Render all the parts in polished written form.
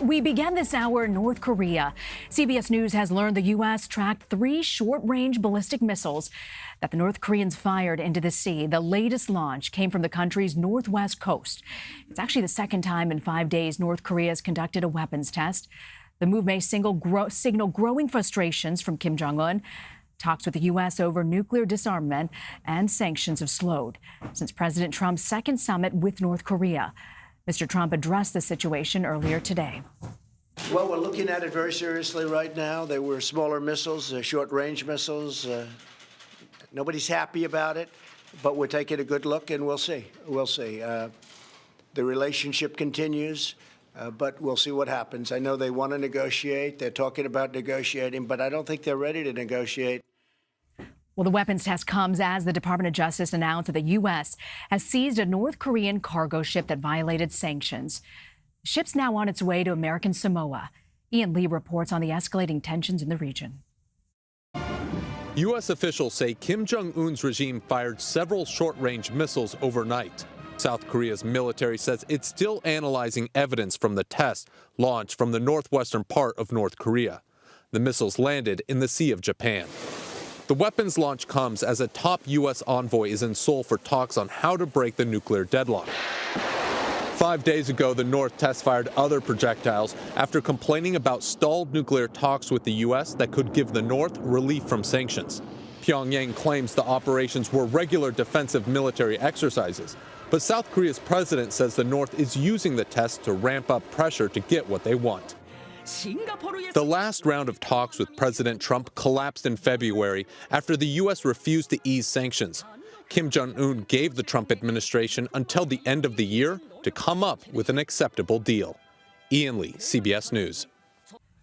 We began this hour in North Korea. CBS News has learned the U.S. tracked 3 short-range ballistic missiles that the North Koreans fired into the sea. The latest launch came from the country's northwest coast. It's actually the second time in 5 days North Korea has conducted a weapons test. The move may signal growing frustrations from Kim Jong-un. Talks with the U.S. over nuclear disarmament and sanctions have slowed since President Trump's second summit with North Korea. Mr. Trump addressed the situation earlier today. Well, we're looking at it very seriously right now. They were smaller missiles, short-range missiles. Nobody's happy about it, but we're taking a good look, and we'll see. We'll see. The relationship continues, but we'll see what happens. I know they want to negotiate. They're talking about negotiating, but I don't think they're ready to negotiate. Well, the weapons test comes as the Department of Justice announced that the U.S. has seized a North Korean cargo ship that violated sanctions. The ship's now on its way to American Samoa. Ian Lee reports on the escalating tensions in the region. U.S. officials say Kim Jong-un's regime fired several short-range missiles overnight. South Korea's military says it's still analyzing evidence from the test launched from the northwestern part of North Korea. The missiles landed in the Sea of Japan. The weapons launch comes as a top U.S. envoy is in Seoul for talks on how to break the nuclear deadlock. 5 days ago, the North test-fired other projectiles after complaining about stalled nuclear talks with the U.S. that could give the North relief from sanctions. Pyongyang claims the operations were regular defensive military exercises, but South Korea's president says the North is using the test to ramp up pressure to get what they want. The last round of talks with President Trump collapsed in February after the U.S. refused to ease sanctions. Kim Jong-un gave the Trump administration until the end of the year to come up with an acceptable deal. Ian Lee, CBS News.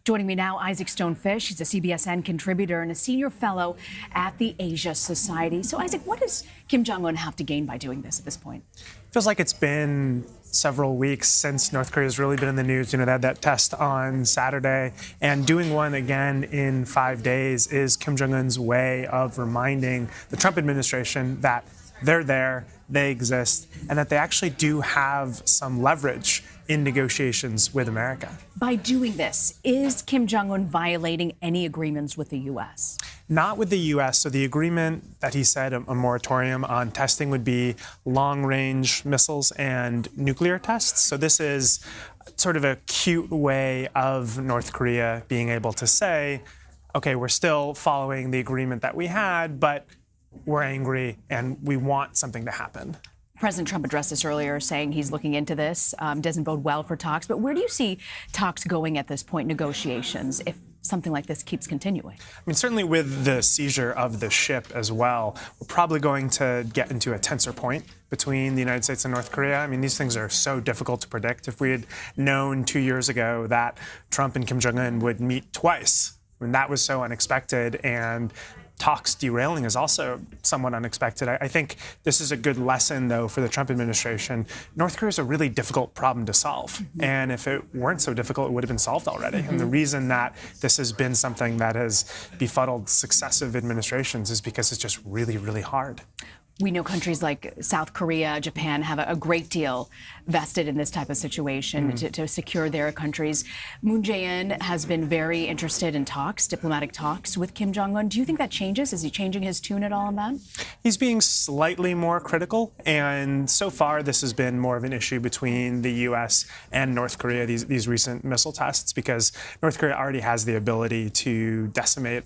Joining me now, Isaac Stonefish. He's a CBSN contributor and a senior fellow at the Asia Society. So, Isaac, what does Kim Jong-un have to gain by doing this at this point? Feels like it's been several weeks since North Korea's really been in the news. You know, they had that test on Saturday, and doing one again in 5 days is Kim Jong-un's way of reminding the Trump administration that they're there, they exist, and that they actually do have some leverage in negotiations with America. By doing this, is Kim Jong-un violating any agreements with the U.S.? Not with the U.S. So the agreement that he said a moratorium on testing would be long-range missiles and nuclear tests. So this is sort of a cute way of North Korea being able to say, okay, we're still following the agreement that we had, but we're angry and we want something to happen. President Trump addressed this earlier, saying he's looking into this. Doesn't bode well for talks. But where do you see talks going at this point, negotiations, if something like this keeps continuing? I mean, certainly with the seizure of the ship as well, we're probably going to get into a tenser point between the United States and North Korea. I mean, these things are so difficult to predict. If we had known 2 years ago that Trump and Kim Jong-un would meet twice, I mean, that was so unexpected, and talks derailing is also somewhat unexpected. I think this is a good lesson, though, for the Trump administration. North Korea is a really difficult problem to solve. And if it weren't so difficult, it would have been solved already. And the reason that this has been something that has befuddled successive administrations is because it's just really, really hard. We know countries like South Korea, Japan have a great deal vested in this type of situation to secure their countries. Moon Jae-in has been very interested in talks, diplomatic talks with Kim Jong-un. Do you think that changes? Is he changing his tune at all on that? He's being slightly more critical. And so far, this has been more of an issue between the U.S. and North Korea, these recent missile tests, because North Korea already has the ability to decimate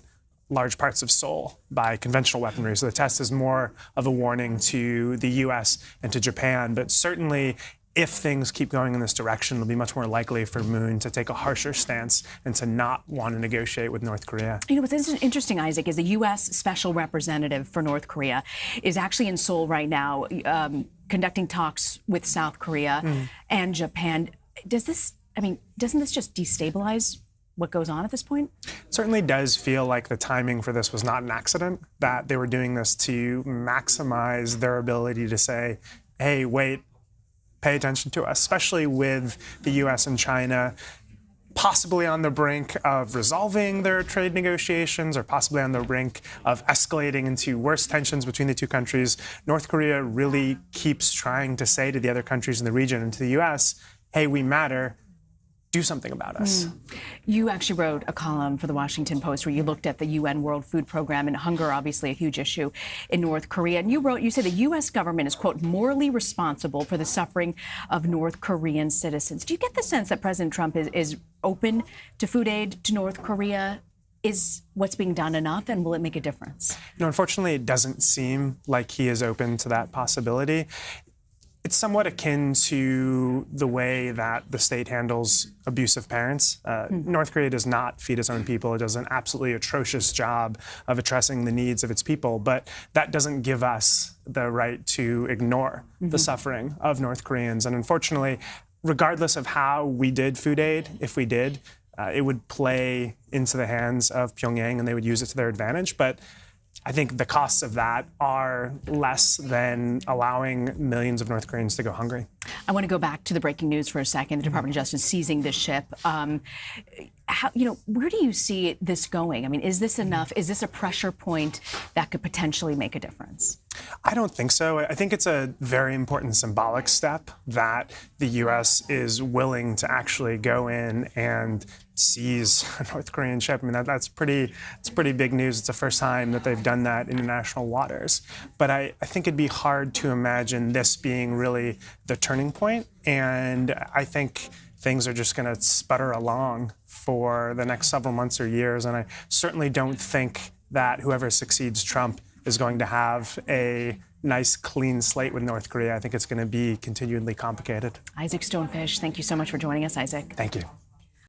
large parts of Seoul by conventional weaponry. So the test is more of a warning to the U.S. and to Japan. But certainly, if things keep going in this direction, it'll be much more likely for Moon to take a harsher stance and to not want to negotiate with North Korea. You know, what's interesting, Isaac, is the U.S. Special Representative for North Korea is actually in Seoul right now conducting talks with South Korea and Japan. Doesn't this just destabilize what goes on at this point? It certainly does feel like the timing for this was not an accident, that they were doing this to maximize their ability to say, hey, wait, pay attention to us, especially with the U.S. and China possibly on the brink of resolving their trade negotiations or possibly on the brink of escalating into worse tensions between the two countries. North Korea really keeps trying to say to the other countries in the region and to the U.S., hey, we matter. do something about us. You actually wrote a column for the Washington Post where you looked at the UN World Food Program and hunger, obviously a huge issue in North Korea. And you said the U.S. government is, quote, morally responsible for the suffering of North Korean citizens. Do you get the sense that President Trump is open to food aid to North Korea? Is what's being done enough, and will it make a difference? Unfortunately, it doesn't seem like he is open to that possibility. It's somewhat akin to the way that the state handles abusive parents. North Korea does not feed its own people. It does an absolutely atrocious job of addressing the needs of its people, but that doesn't give us the right to ignore the suffering of North Koreans. And unfortunately, regardless of how we did food aid, if we did, it would play into the hands of Pyongyang and they would use it to their advantage. But I think the costs of that are less than allowing millions of North Koreans to go hungry. I want to go back to the breaking news for a second. The Department of Justice seizing this ship. Where do you see this going? I mean, is this enough? Is this a pressure point that could potentially make a difference? I don't think so. I think it's a very important symbolic step that the U.S. is willing to actually go in and seize a North Korean ship. I mean, it's pretty big news. It's the first time that they've done that in international waters. But I think it'd be hard to imagine this being really the turning point. And I think things are just going to sputter along for the next several months or years. And I certainly don't think that whoever succeeds Trump is going to have a nice, clean slate with North Korea. I think it's going to be continually complicated. Isaac Stonefish, thank you so much for joining us, Isaac. Thank you.